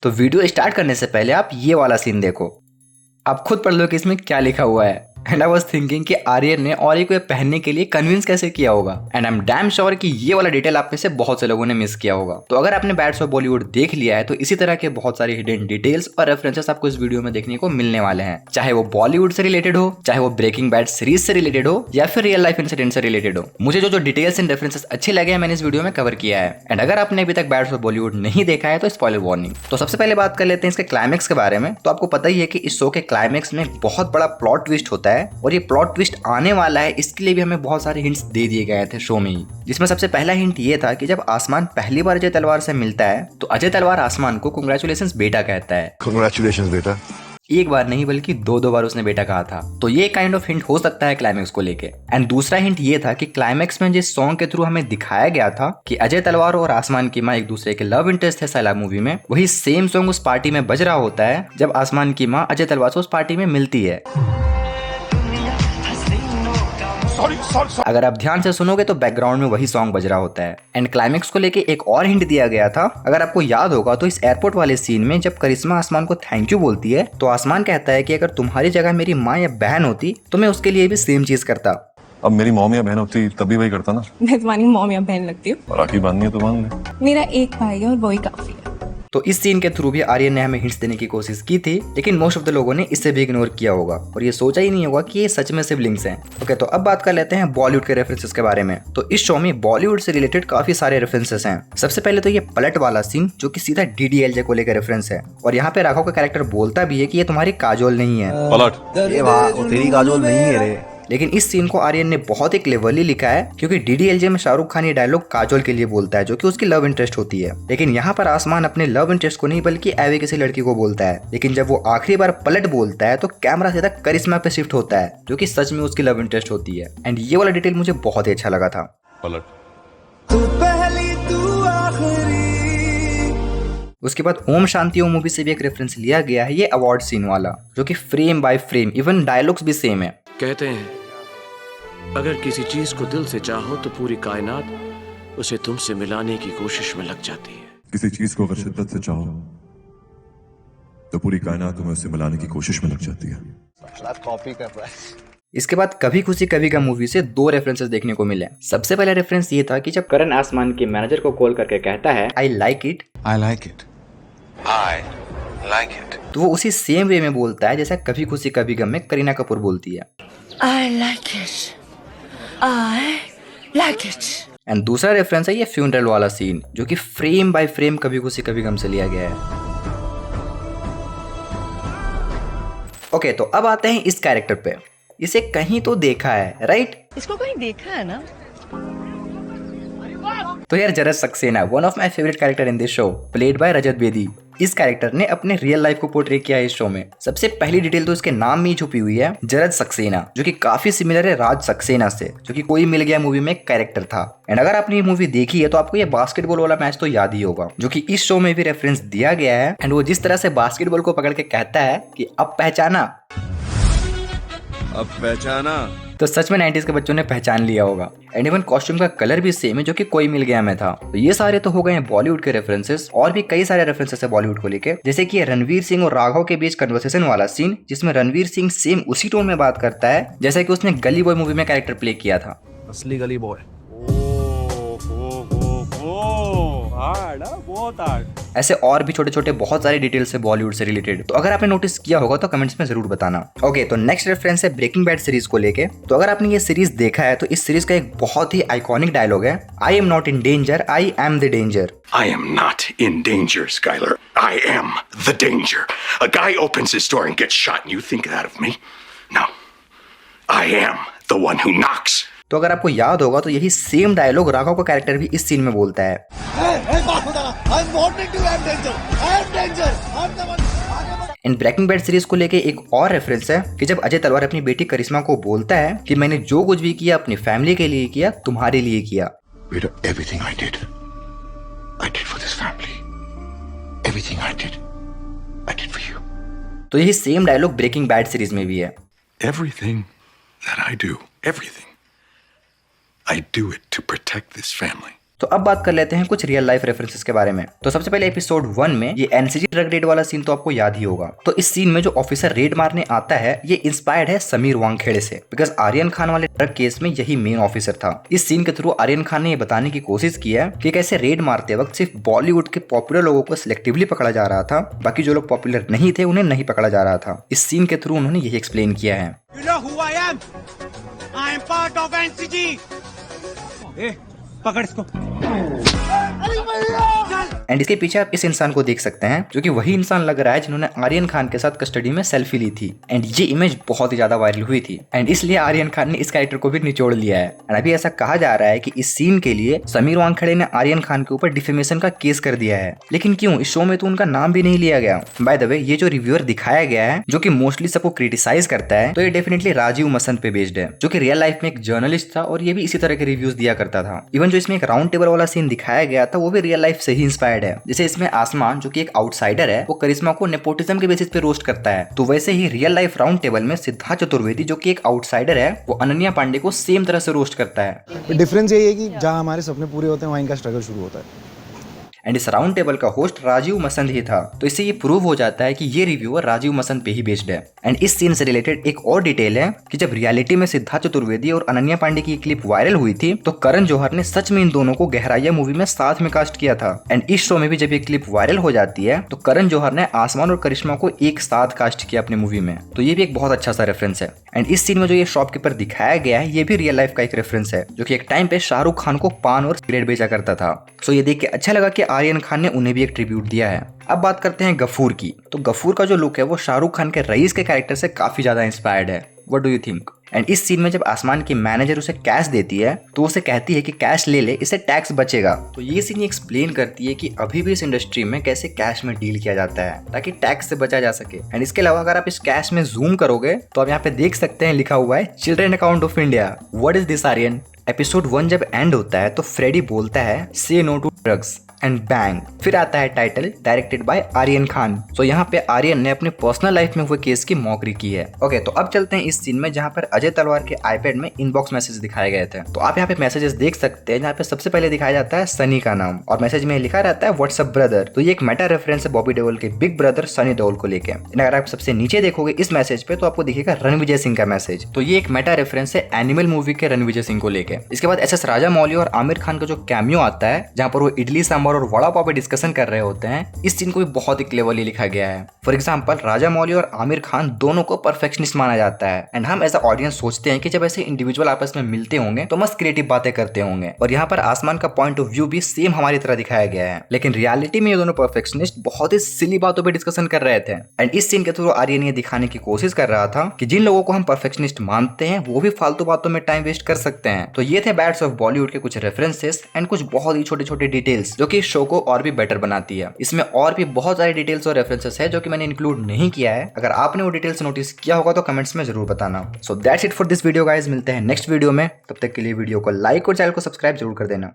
तो video start करने से पहले आप ये वाला सीन देखो, आप खुद पढ़ लो कि इसमें क्या लिखा हुआ है। एंड आई वाज थिंकिंग कि आर्यन ने ऑरी को ये पहनने के लिए कन्विंस कैसे किया होगा। And I am damn sure कि ये वाला डिटेल आप में से बहुत से लोगों ने मिस किया होगा। तो अगर आपने बैड्स ऑफ बॉलीवुड देख लिया है तो इसी तरह के बहुत सारे हिडन डिटेल्स और रेफरेंसेस आपको इस वीडियो में देखने को मिलने वाले हैं, चाहे वो बॉलीवुड से रिलेटेड हो, चाहे वो ब्रेकिंग बैड सीरीज से रिलेटेड हो, या फिर रियल लाइफ इंसिडेंट से रिलेटेड हो। मुझे जो डिटेल्स एंड रेफरेंसेस अच्छे लगे हैं मैंने इस वीडियो में कवर किया है। एंड अगर आपने अभी तक बैड्स ऑफ बॉलीवुड नहीं देखा है तो स्पॉइलर वार्निंग। तो सबसे पहले बात कर लेते हैं इसके क्लाइमेक्स के बारे में। तो आपको पता ही है कि इस शो के क्लाइमेक्स में बहुत बड़ा प्लॉट ट्विस्ट होता है और ये प्लॉट ट्विस्ट आने वाला है, इसके लिए भी हमें बहुत सारे हिंट्स दे दिए गए थे शो में ही। जिसमें सबसे पहला हिंट ये था कि जब आसमान पहली बार अजय तलवार से मिलता है तो अजय तलवार आसमान को कांग्रेचुलेशंस बेटा कहता है। कांग्रेचुलेशंस बेटा। एक बार नहीं बल्कि दो बार उसने बेटा कहा था। तो ये काइंड ऑफ हिंट हो सकता है क्लाइमेक्स को लेके। एंड दूसरा हिंट ये था कि क्लाइमेक्स में जिस सॉन्ग के थ्रू हमें दिखाया गया था कि अजय तलवार और आसमान की माँ एक दूसरे के लव इंटरेस्ट है सैलाब मूवी में, वही सेम सॉन्ग उस पार्टी में बज रहा होता है जब आसमान की माँ अजय तलवार से उस पार्टी में मिलती है। अगर आप ध्यान से सुनोगे तो बैकग्राउंड में वही सॉन्ग बज रहा होता है। एंड क्लाइमेक्स को लेके एक और हिंट दिया गया था। अगर आपको याद होगा तो इस एयरपोर्ट वाले सीन में जब करिश्मा आसमान को थैंक यू बोलती है तो आसमान कहता है कि अगर तुम्हारी जगह मेरी माँ या बहन होती तो मैं उसके लिए भी सेम चीज करता। अब मेरी मॉम या बहन होती तभी वही करता ना। मैं तुम्हारी मॉम या बहन लगती हूँ। राखी बांधनी है तो बांध ले। मेरा एक भाई है और वही काफी है। तो इस सीन के थ्रू भी आर्यन ने हमें हिंट्स देने की कोशिश की थी, लेकिन मोस्ट ऑफ द लोगों ने इससे भी इग्नोर किया होगा और ये सोचा ही नहीं होगा कि ये सच में सिबलिंग्स हैं। ओके, तो अब बात कर लेते हैं बॉलीवुड के रेफरेंसेस के बारे में। तो इस शो में बॉलीवुड से रिलेटेड काफी सारे रेफरेंसेस हैं। सबसे पहले तो ये पलट वाला सीन जो कि सीधा डीडीएलजे को लेकर रेफरेंस है और यहाँ पे राघव का कैरेक्टर बोलता भी है कि ये तुम्हारी काजोल नहीं है। पलट ये वाह, वो तेरी काजोल नहीं है रे। लेकिन इस सीन को आर्यन ने बहुत ही क्लेवरली लिखा है क्योंकि डीडीएलजे में शाहरुख खान ये डायलॉग काजोल के लिए बोलता है जो कि उसकी लव इंटरेस्ट होती है। लेकिन यहाँ पर आसमान अपने लव इंटरेस्ट को नहीं बल्कि एवे किसी लड़की को बोलता है। लेकिन जब वो आखिरी बार पलट बोलता है तो कैमरा सीधा करिश्मा पे शिफ्ट होता है जो कि सच में उसकी लव इंटरेस्ट होती है। एंड ये वाला डिटेल मुझे बहुत ही अच्छा लगा था। उसके बाद ओम शांति ओम मूवी से भी एक रेफरेंस लिया गया है, ये अवार्ड सीन वाला, जो कि frame by frame even dialogues भी सेम है। कहते हैं अगर किसी चीज को दिल से चाहो तो पूरी कायनात उसे तुमसे मिलाने की कोशिश में लग जाती है। किसी चीज को अगर शिद्दत से चाहो तो पूरी कायनात तुम्हें उससे मिलाने की कोशिश में लग जाती है। कॉपी कर रहा है। इसके बाद कभी खुशी कभी गम मूवी से दो रेफरेंसेस देखने को मिले। सबसे पहला रेफरेंस ये था कि जब करण आसमान के मैनेजर को कॉल करके कहता है आई लाइक इट, तो वो उसी सेम वे में बोलता है जैसा कभी खुशी कभी गम में करीना कपूर बोलती है, I like it. I like it. And दूसरा रेफरेंस है ये फ्यूनरल वाला सीन जो कि फ्रेम बाय फ्रेम कभी खुशी कभी गम से लिया गया है। ओके, तो अब आते हैं इस कैरेक्टर पे। इसे कहीं तो देखा है, राइट? इसको कहीं देखा है ना? तो यार Jaraj Saxena, one of my favourite character in this show, played by Rajat Bedi. इस कैरेक्टर ने अपने रियल लाइफ को पोर्ट्रे किया है इस शो में। सबसे पहली डिटेल तो इसके नाम में ही छुपी हुई है, जरज सक्सेना, जो कि काफी सिमिलर है राज सक्सेना से, जो कि कोई मिल गया मूवी में कैरेक्टर था। एंड अगर आपने ये मूवी देखी है तो आपको ये बास्केटबॉल वाला मैच तो याद ही होगा, जो कि इस शो में भी रेफरेंस दिया गया है। एंड वो जिस तरह से बास्केटबॉल को पकड़ के कहता है कि अब पहचाना, तो सच में 90s के बच्चों ने पहचान लिया होगा। एंड इवन कॉस्ट्यूम का कलर भी सेम है जो कि कोई मिल गया में था। तो ये सारे तो हो गए हैं बॉलीवुड के रेफरेंसेस, और भी कई सारे रेफरेंसेस है बॉलीवुड को लेके, जैसे कि रणवीर सिंह और राघव के बीच कन्वर्सेशन वाला सीन जिसमें रणवीर सिंह सेम उसी टोन में बात करता है जैसा कि उसने गली बॉय मूवी में कैरेक्टर प्ले किया था। असली गली बॉय। ऐसे और भी छोटे छोटे बहुत सारे डिटेल्स है बॉलीवुड से रिलेटेड। तो अगर आपने नोटिस किया होगा तो कमेंट्स में जरूर बताना। ओके, तो नेक्स्ट रेफरेंस है ब्रेकिंग बैड सीरीज को लेके। तो अगर आपने ये सीरीज देखा है तो इस सीरीज का एक बहुत ही आइकॉनिक डायलॉग है, I am not in danger, I am the danger. I am not in danger, Skylar. I am the danger. A guy opens his door and gets shot and you think that of me? No. I am the one who knocks. तो अगर आपको याद होगा तो यही same dialogue Raghav का character भी इस सीन में बोलता है। इन ब्रेकिंग बैड सीरीज को लेके एक और रेफरेंस है कि जब अजय तलवार अपनी बेटी करिश्मा को बोलता है कि मैंने जो कुछ भी किया अपनी फैमिली के लिए किया, तुम्हारे लिए किया। Everything I did for this family. Everything I did for you. तो यही same dialogue breaking bad series में भी है। Everything that I do, everything, I do it to protect this family. तो अब बात कर लेते हैं कुछ रियल लाइफ रेफरेंसेस के बारे में। तो सबसे पहले एपिसोड 1 में ये एनसीजी ड्रग रेड वाला सीन तो आपको याद ही होगा। तो इस सीन में जो ऑफिसर रेड मारने आता है ये इंस्पायर्ड है समीर वांगखेड़े से, बिकॉज आर्यन खान वाले ड्रग केस में यही मेन ऑफिसर था। इस सीन के थ्रू आर्यन खान ने ये बताने की कोशिश की है कि कैसे रेड मारते वक्त सिर्फ बॉलीवुड के पॉपुलर लोगों को सिलेक्टिवली पकड़ा जा रहा था, बाकी जो लोग पॉपुलर नहीं थे उन्हें नहीं पकड़ा जा रहा था। इस सीन के थ्रू उन्होंने यही एक्सप्लेन किया है। You know who I am? I am part of NCG. पकड़ इसको। एंड इसके पीछे आप इस इंसान को देख सकते हैं जो कि वही इंसान लग रहा है जिन्होंने आर्यन खान के साथ कस्टडी में सेल्फी ली थी। एंड ये इमेज बहुत ही ज्यादा वायरल हुई थी एंड इसलिए आर्यन खान ने इस कैरेक्टर को भी निचोड़ लिया है। एंड अभी ऐसा कहा जा रहा है कि इस सीन के लिए समीर वांगखेड़े ने आर्यन खान के ऊपर डिफेमेशन का केस कर दिया है। लेकिन क्यों? इस शो में तो उनका नाम भी नहीं लिया गया। बाय द वे, ये जो रिव्यूअर दिखाया गया है जो कि मोस्टली सबको क्रिटिसाइज करता है, तो ये डेफिनेटली राजीव मसंद पे बेस्ड है, जो कि रियल लाइफ में एक जर्नलिस्ट था और ये भी इसी तरह के रिव्यूज दिया करता था। इवन जो इसमें एक राउंड टेबल वाला सीन दिखाया गया था वो भी रियल लाइफ से ही इंस्पायर्ड है। जैसे इसमें आसमान जो कि एक आउटसाइडर है वो करिश्मा को नेपोटिज्म के बेसिस पे रोस्ट करता है, तो वैसे ही रियल लाइफ राउंड टेबल में सिद्धार्थ चतुर्वेदी जो कि एक आउटसाइडर है वो अनन्या पांडे को सेम तरह से रोस्ट करता है। डिफरेंस यही है कि जहाँ हमारे सपने पूरे होते हैं वहाँ इनका स्ट्रगल शुरू होता है। एंड इस राउंड टेबल का होस्ट राजीव मसंद ही था, तो इससे ये प्रूव हो जाता है कि ये रिव्यूअर राजीव मसंद पे ही बेस्ड है। एंड इस सीन से रिलेटेड एक और डिटेल है कि जब रियलिटी में सिद्धार्थ चतुर्वेदी और अनन्या पांडे की क्लिप वायरल हुई थी तो करण जौहर ने सच में इन दोनों को गहराइया मूवी में साथ में कास्ट किया था। एंड इस शो में भी जब ये क्लिप वायरल हो जाती है तो करण जौहर ने आसमान और करिश्मा को एक साथ कास्ट किया अपने मूवी में, तो ये भी एक बहुत अच्छा सा रेफरेंस है। एंड इस सीन में जो ये शॉपकीपर दिखाया गया है ये भी रियल लाइफ का एक रेफरेंस है, जो कि एक टाइम पे शाहरुख खान को पान और सिगरेट बेचा करता था। सो ये देख के अच्छा लगा कि आर्यन खान ने उन्हें भी एक ट्रिब्यूट दिया है। अब बात करते हैं गफूर की। तो गफूर का जो लुक है वो शाहरुख खान के रईस के कैरेक्टर से काफी ज्यादा इंस्पायर्ड है। What do you think? And इस सीन में जब आसमान की मैनेजर उसे कैश देती है तो उसे कहती है कि कैश ले ले, इससे टैक्स बचेगा। तो ये सीन एक्सप्लेन करती है कि अभी भी इस इंडस्ट्री में कैसे कैश में डील किया जाता है ताकि टैक्स से बचा जा सके। एंड इसके अलावा अगर आप इस कैश में जूम करोगे तो आप यहाँ पे देख सकते हैं लिखा हुआ है children account of India. What is this Aryan? Episode 1 जब एंड होता है तो फ्रेडी बोलता है say no to drugs and bang, फिर आता है title directed by Aryan Khan. तो यहाँ पे आर्यन ने अपने पर्सनल लाइफ में हुए केस की मॉकरी की है। ओके, तो अब चलते हैं इस सीन में जहाँ पर अजय तलवार के आईपैड में इनबॉक्स मैसेज दिखाए गए थे। तो आप यहाँ पे मैसेजेस देख सकते हैं जहाँ पे सबसे पहले दिखाया जाता है सनी का नाम और मैसेज में लिखा रहता है व्हाट्सअप ब्रदर। तो ये एक मेटा रेफरेंस है बॉबी देओल के बिग ब्रदर सनी देओल को लेके। अगर आप सबसे नीचे देखोगे इस मैसेज पे तो आपको दिखेगा रणविजय सिंह का मैसेज। तो ये एक मेटा रेफरेंस है एनिमल मूवी के रणविजय सिंह को लेके। इसके बाद एस एस राजामौली और आमिर खान का जो कैमियो आता है जहाँ पर वो इडली सांभर और वड़ा पाव पे डिस्कशन कर रहे होते हैं, इस सीन को भी बहुत ही क्लेवरली लिखा गया है। फॉर एग्जांपल राजामौली और आमिर खान दोनों को परफेक्शनिस्ट माना जाता है एंड हम एज अ ऑडियंस सोचते हैं कि जब ऐसे इंडिविजुअल आपस में मिलते होंगे तो मस्त क्रिएटिव बातें करते होंगे। और यहाँ पर आसमान का पॉइंट ऑफ व्यू भी सेम हमारी तरह दिखाया गया है, लेकिन रियलिटी में ये दोनों परफेक्शनिस्ट बहुत ही सिली बातों पर डिस्कशन कर रहे थे। एंड इस सीन के थ्रू आर्यन ये दिखाने की कोशिश कर रहा था कि जिन लोगों को हम परफेक्शनिस्ट मानते हैं वो भी फालतू बातों में टाइम वेस्ट कर सकते हैं। तो ये थे बैड्स ऑफ बॉलीवुड के कुछ रेफरेंसेस एंड कुछ बहुत ही छोटे छोटे डिटेल्स जो कि इस शो को और भी बेटर बनाती है। इसमें और भी बहुत सारे डिटेल्स और रेफरेंसेस है जो कि मैंने इंक्लूड नहीं किया है। अगर आपने वो डिटेल्स नोटिस किया होगा तो कमेंट्स में जरूर बताना। So that's it for this video guys, मिलते हैं नेक्स्ट वीडियो में। तब तक के लिए वीडियो को लाइक और चैनल को सब्सक्राइब जरूर कर देना।